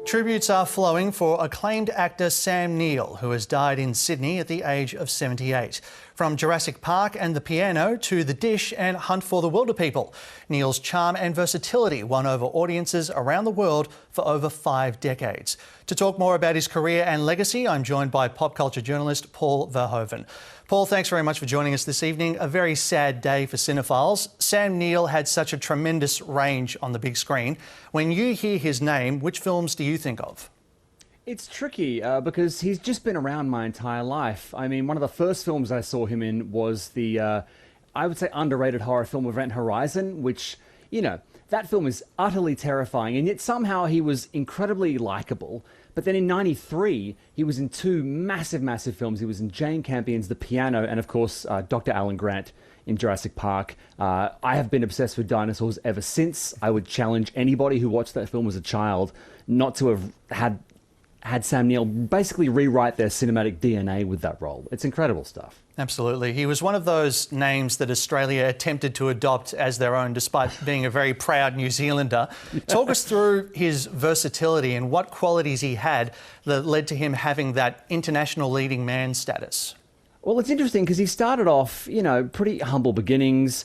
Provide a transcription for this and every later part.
Tributes are flowing for acclaimed actor Sam Neill, who has died in Sydney at the age of 78. From Jurassic Park and The Piano to The Dish and Hunt for the Wilderpeople, Neill's charm and versatility won over audiences around the world for over 5 decades. To talk more about his career and legacy, I'm joined by pop culture journalist Paul Verhoeven. Paul, thanks very much for joining us this evening. A very sad day for cinephiles. Sam Neill had such a tremendous range on the big screen. When you hear his name, which films do you think of? It's tricky because he's just been around my entire life. I mean, one of the first films I saw him in was the, I would say, underrated horror film Event Horizon, which, you know, that film is utterly terrifying, and yet somehow he was incredibly likable. But then in '93, he was in 2 massive films. He was in Jane Campion's The Piano and, of course, Dr. Alan Grant in Jurassic Park. I have been obsessed with dinosaurs ever since. I would challenge anybody who watched that film as a child not to have had Sam Neill basically rewrite their cinematic DNA with that role. It's incredible stuff. Absolutely. He was one of those names that Australia attempted to adopt as their own, despite being a very proud New Zealander. Talk us through his versatility and what qualities he had that led to him having that international leading man status. Well, it's interesting because he started off, you know, pretty humble beginnings.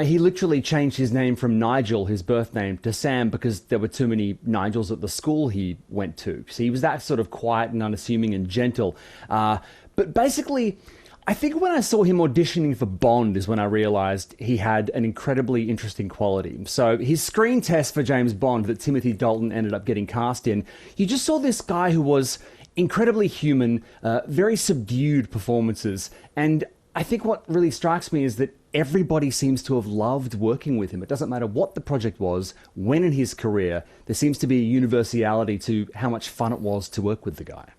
He literally changed his name from Nigel, his birth name, to Sam because there were too many Nigels at the school he went to. So he was that sort of quiet and unassuming and gentle. But basically, I think when I saw him auditioning for Bond is when I realised he had an incredibly interesting quality. So his screen test for James Bond that Timothy Dalton ended up getting cast in, you just saw this guy who was incredibly human, very subdued performances. And I think what really strikes me is that everybody seems to have loved working with him. It doesn't matter what the project was, when in his career, there seems to be a universality to how much fun it was to work with the guy.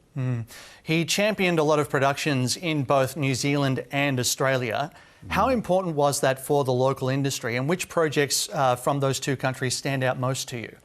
He championed a lot of productions in both New Zealand and Australia. How important was that for the local industry, and which projects from those 2 countries stand out most to you?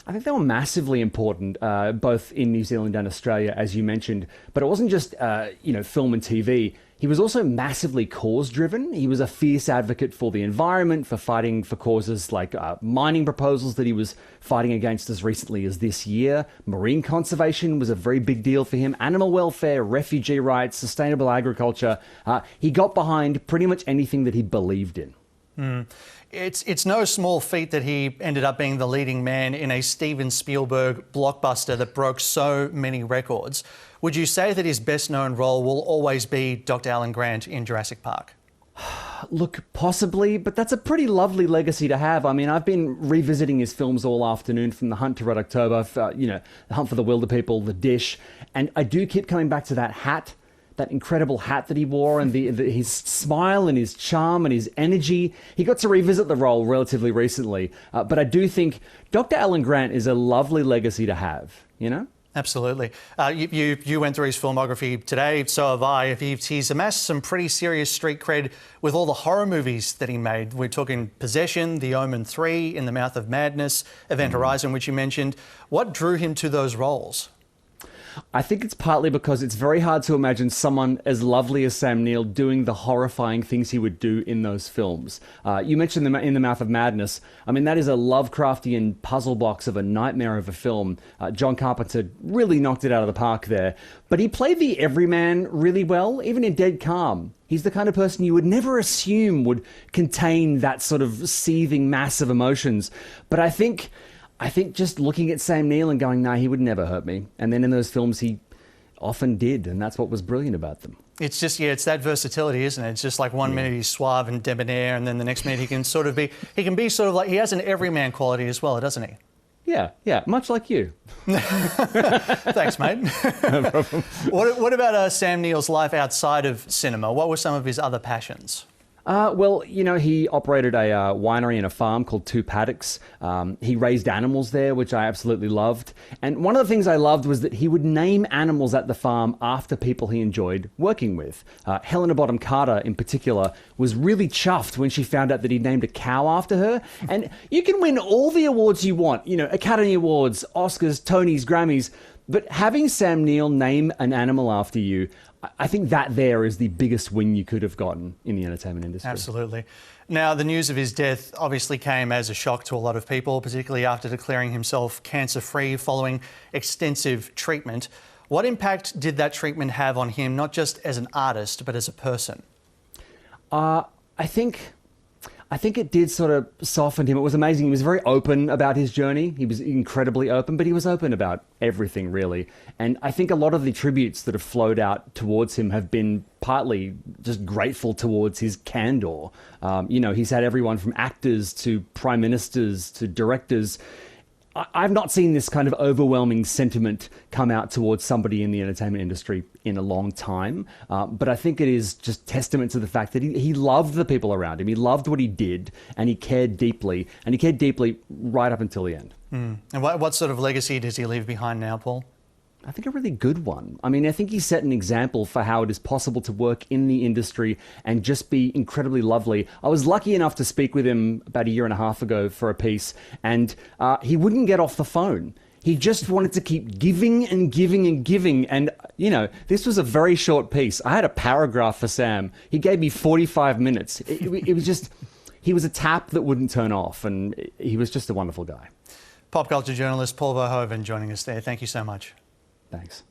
I think they were massively important, both in New Zealand and Australia, as you mentioned. But it wasn't just, film and TV. He was also massively cause-driven. He was a fierce advocate for the environment, for fighting for causes like mining proposals that he was fighting against as recently as this year. Marine conservation was a very big deal for him. Animal welfare, refugee rights, sustainable agriculture. He got behind pretty much anything that he believed in. It's no small feat that he ended up being the leading man in a Steven Spielberg blockbuster that broke so many records. Would you say that his best-known role will always be Dr. Alan Grant in Jurassic Park? Look, possibly, but that's a pretty lovely legacy to have. I mean, I've been revisiting his films all afternoon, from The Hunt to Red October, The Hunt for the Wilderpeople, The Dish, and I do keep coming back to that hat. That incredible hat that he wore, and his smile and his charm and his energy. He got to revisit the role relatively recently, but I do think Dr. Alan Grant is a lovely legacy to have, you know? Absolutely. You went through his filmography today, so have I. He's amassed some pretty serious street cred with all the horror movies that he made. We're talking Possession, The Omen 3, In the Mouth of Madness, Event Horizon, which you mentioned. What drew him to those roles? I think it's partly because it's very hard to imagine someone as lovely as Sam Neill doing the horrifying things he would do in those films. You mentioned In the Mouth of Madness. I mean, that is a Lovecraftian puzzle box of a nightmare of a film. John Carpenter really knocked it out of the park there. But he played the everyman really well, even in Dead Calm. He's the kind of person you would never assume would contain that sort of seething mass of emotions. But I think just looking at Sam Neill and going, nah, he would never hurt me. And then in those films, he often did. And that's what was brilliant about them. It's just, it's that versatility, isn't it? It's just like one minute he's suave and debonair, and then the next minute he can be sort of like, he has an everyman quality as well, doesn't he? Yeah, much like you. Thanks, mate. No problem. What about Sam Neill's life outside of cinema? What were some of his other passions? Well, he operated a winery and a farm called Two Paddocks. He raised animals there, which I absolutely loved. And one of the things I loved was that he would name animals at the farm after people he enjoyed working with. Helena Bonham Carter, in particular, was really chuffed when she found out that he'd named a cow after her. And you can win all the awards you want, Academy Awards, Oscars, Tonys, Grammys, but having Sam Neill name an animal after you, I think that there is the biggest win you could have gotten in the entertainment industry. Absolutely. Now, the news of his death obviously came as a shock to a lot of people, particularly after declaring himself cancer-free following extensive treatment. What impact did that treatment have on him, not just as an artist, but as a person? I think it did sort of soften him. It was amazing. He was very open about his journey. He was incredibly open, but he was open about everything, really. And I think a lot of the tributes that have flowed out towards him have been partly just grateful towards his candor. He's had everyone from actors to prime ministers to directors. I've not seen this kind of overwhelming sentiment come out towards somebody in the entertainment industry in a long time. But I think it is just testament to the fact that he loved the people around him. He loved what he did, and he cared deeply. And he cared deeply right up until the end. And what sort of legacy does he leave behind now, Paul? I think a really good one. I mean, I think he set an example for how it is possible to work in the industry and just be incredibly lovely. I was lucky enough to speak with him about a year and a half ago for a piece, and he wouldn't get off the phone. He just wanted to keep giving and giving and giving. And, this was a very short piece. I had a paragraph for Sam. He gave me 45 minutes. It was just, he was a tap that wouldn't turn off, and he was just a wonderful guy. Pop culture journalist Paul Verhoeven joining us there. Thank you so much. Thanks.